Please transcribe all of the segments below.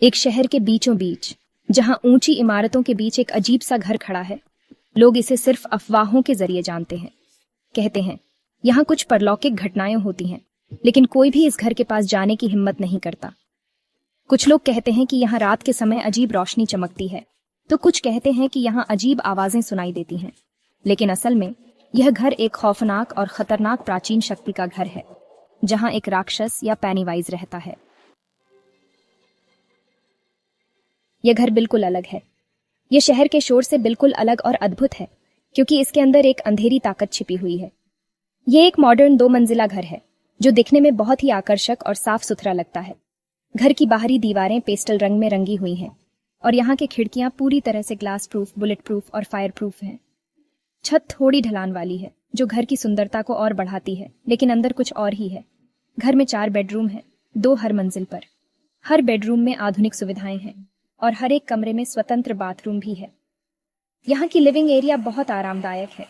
एक शहर के बीचों बीच, जहां ऊंची इमारतों के बीच एक अजीब सा घर खड़ा है। लोग इसे सिर्फ अफवाहों के जरिए जानते हैं। कहते हैं यहाँ कुछ परलौकिक घटनाएं होती हैं, लेकिन कोई भी इस घर के पास जाने की हिम्मत नहीं करता। कुछ लोग कहते हैं कि यहाँ रात के समय अजीब रोशनी चमकती है, तो कुछ कहते हैं कि यहाँ अजीब आवाजें सुनाई देती हैं। लेकिन असल में यह घर एक खौफनाक और खतरनाक प्राचीन शक्ति का घर है, जहां एक राक्षस या पेनीवाइज रहता है। यह घर बिल्कुल अलग है। यह शहर के शोर से बिल्कुल अलग और अद्भुत है, क्योंकि इसके अंदर एक अंधेरी ताकत छिपी हुई है। यह एक मॉडर्न 2 मंजिला घर है, जो दिखने में बहुत ही आकर्षक और साफ सुथरा लगता है। घर की बाहरी दीवारें पेस्टल रंग में रंगी हुई हैं, और यहाँ की खिड़कियां पूरी तरह से ग्लास प्रूफ, बुलेट प्रूफ और फायर प्रूफ हैं। छत थोड़ी ढलान वाली है, जो घर की सुंदरता को और बढ़ाती है, लेकिन अंदर कुछ और ही है। घर में 4 बेडरूम हैं, 2 हर मंजिल पर। हर बेडरूम में आधुनिक सुविधाएं हैं, और हर एक कमरे में स्वतंत्र बाथरूम भी है। यहाँ की लिविंग एरिया बहुत आरामदायक है,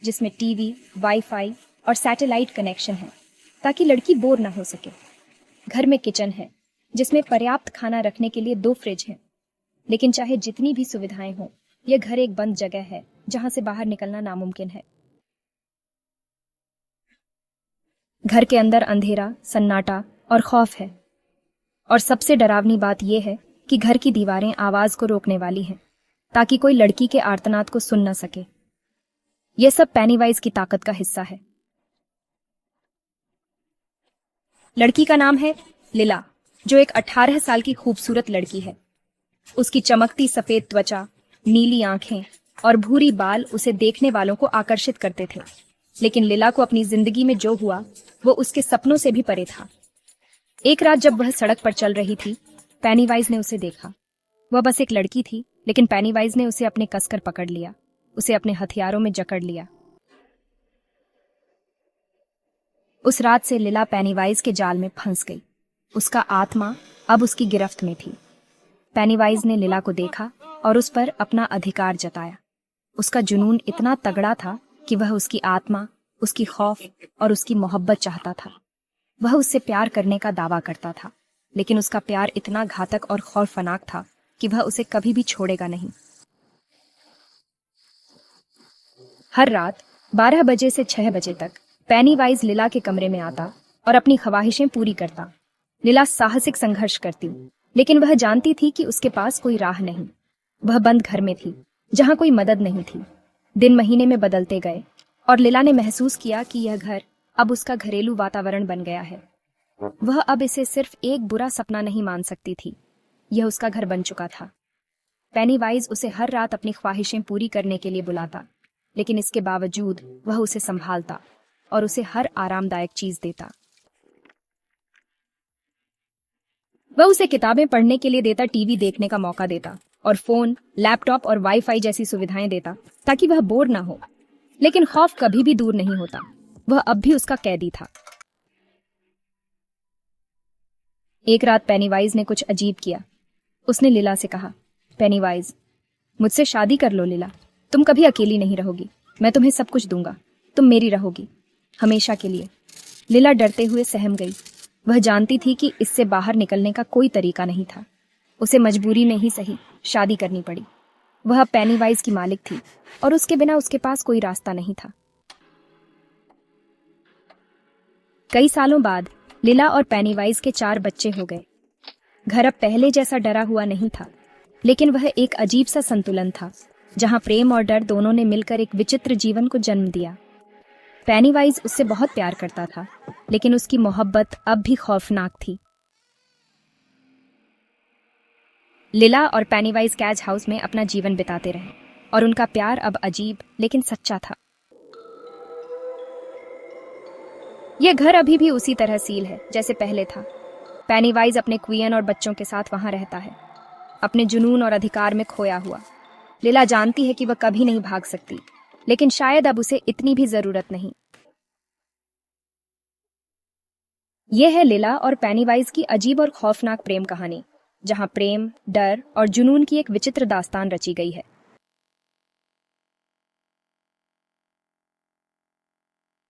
जिसमें टीवी, वाईफाई और सैटेलाइट कनेक्शन है, ताकि लड़की बोर ना हो सके। घर में किचन है, जिसमें पर्याप्त खाना रखने के लिए 2 फ्रिज हैं। लेकिन चाहे जितनी भी सुविधाएं हों, यह घर एक बंद जगह है, जहां से बाहर निकलना नामुमकिन है। घर के अंदर अंधेरा, सन्नाटा और खौफ है। और सबसे डरावनी बात यह है कि घर की दीवारें आवाज को रोकने वाली हैं, ताकि कोई लड़की के आर्तनाद को सुन न सके। यह सब पेनीवाइज की ताकत का हिस्सा है। लड़की का नाम है लिला, जो एक 18 साल की खूबसूरत लड़की है। उसकी चमकती सफेद त्वचा, नीली आंखें और भूरी बाल उसे देखने वालों को आकर्षित करते थे। लेकिन लिला को अपनी जिंदगी में जो हुआ, वो उसके सपनों से भी परे था। एक रात जब वह सड़क पर चल रही थी, पेनीवाइज ने उसे देखा। वह बस एक लड़की थी, लेकिन पेनीवाइज ने उसे अपने कसकर पकड़ लिया, उसे अपने हथियारों में जकड़ लिया। उस रात से लिला पेनीवाइज के जाल में फंस गई। उसका आत्मा अब उसकी गिरफ्त में थी। पेनीवाइज ने लिला को देखा और उस पर अपना अधिकार जताया। उसका जुनून इतना तगड़ा था कि वह उसकी आत्मा, उसकी खौफ और उसकी मोहब्बत चाहता था। वह उससे प्यार करने का दावा करता था, लेकिन उसका प्यार इतना घातक और खौफनाक था कि वह उसे कभी भी छोड़ेगा नहीं। हर रात 12 बजे से 6 बजे तक पेनीवाइज लिला के कमरे में आता और अपनी ख्वाहिशें पूरी करता। लिला साहसिक संघर्ष करती, लेकिन वह जानती थी कि उसके पास कोई राह नहीं। वह बंद घर में थी, जहां कोई मदद नहीं थी। दिन महीने में बदलते गए, और लिला ने महसूस किया कि यह घर अब उसका घरेलू वातावरण बन गया है। वह अब इसे सिर्फ एक बुरा सपना नहीं मान सकती थी, यह उसका घर बन चुका था। पेनीवाइज उसे हर रात अपनी ख्वाहिशें पूरी करने के लिए बुलाता, लेकिन इसके बावजूद वह उसे संभालता और उसे हर आरामदायक चीज देता। वह उसे किताबें पढ़ने के लिए देता, टीवी देखने का मौका देता और फोन, लैपटॉप और वाईफाई जैसी सुविधाएं देता, ताकि वह बोर ना हो। लेकिन खौफ कभी भी दूर नहीं होता। वह अब भी उसका कैदी था। एक रात पेनीवाइज ने कुछ अजीब किया। उसने लिला से कहा, पेनीवाइज, मुझसे शादी कर लो लिला। तुम कभी अकेली नहीं रहोगी। मैं तुम्हें सब कुछ दूंगा। तुम मेरी रहोगी, हमेशा के लिए। लिला डरते हुए सहम गई। वह जानती थी कि इससे बाहर निकलने का कोई तरीका नहीं था। उसे मजबूरी में ही सही शादी करनी पड़ी। वह पेनीवाइज की मालिक थी, और उसके बिना उसके पास कोई रास्ता नहीं था। कई सालों बाद लिला और पेनीवाइज के 4 बच्चे हो गए। घर अब पहले जैसा डरा हुआ नहीं था, लेकिन वह एक अजीब सा संतुलन था, जहां प्रेम और डर दोनों ने मिलकर एक विचित्र जीवन को जन्म दिया। पेनीवाइज उससे बहुत प्यार करता था, लेकिन उसकी मोहब्बत अब भी खौफनाक थी। लिला और पेनीवाइज कैज हाउस में अपना जीवन बिताते रहे, और उनका प्यार अब अजीब लेकिन सच्चा था। यह घर अभी भी उसी तरह सील है जैसे पहले था। पेनीवाइज अपने क्वीन और बच्चों के साथ वहां रहता है, अपने जुनून और अधिकार में खोया हुआ। लिला जानती है कि वह कभी नहीं भाग सकती, लेकिन शायद अब उसे इतनी भी जरूरत नहीं। यह है लिला और पेनीवाइज की अजीब और खौफनाक प्रेम कहानी, जहां प्रेम, डर और जुनून की एक विचित्र दास्तान रची गई है।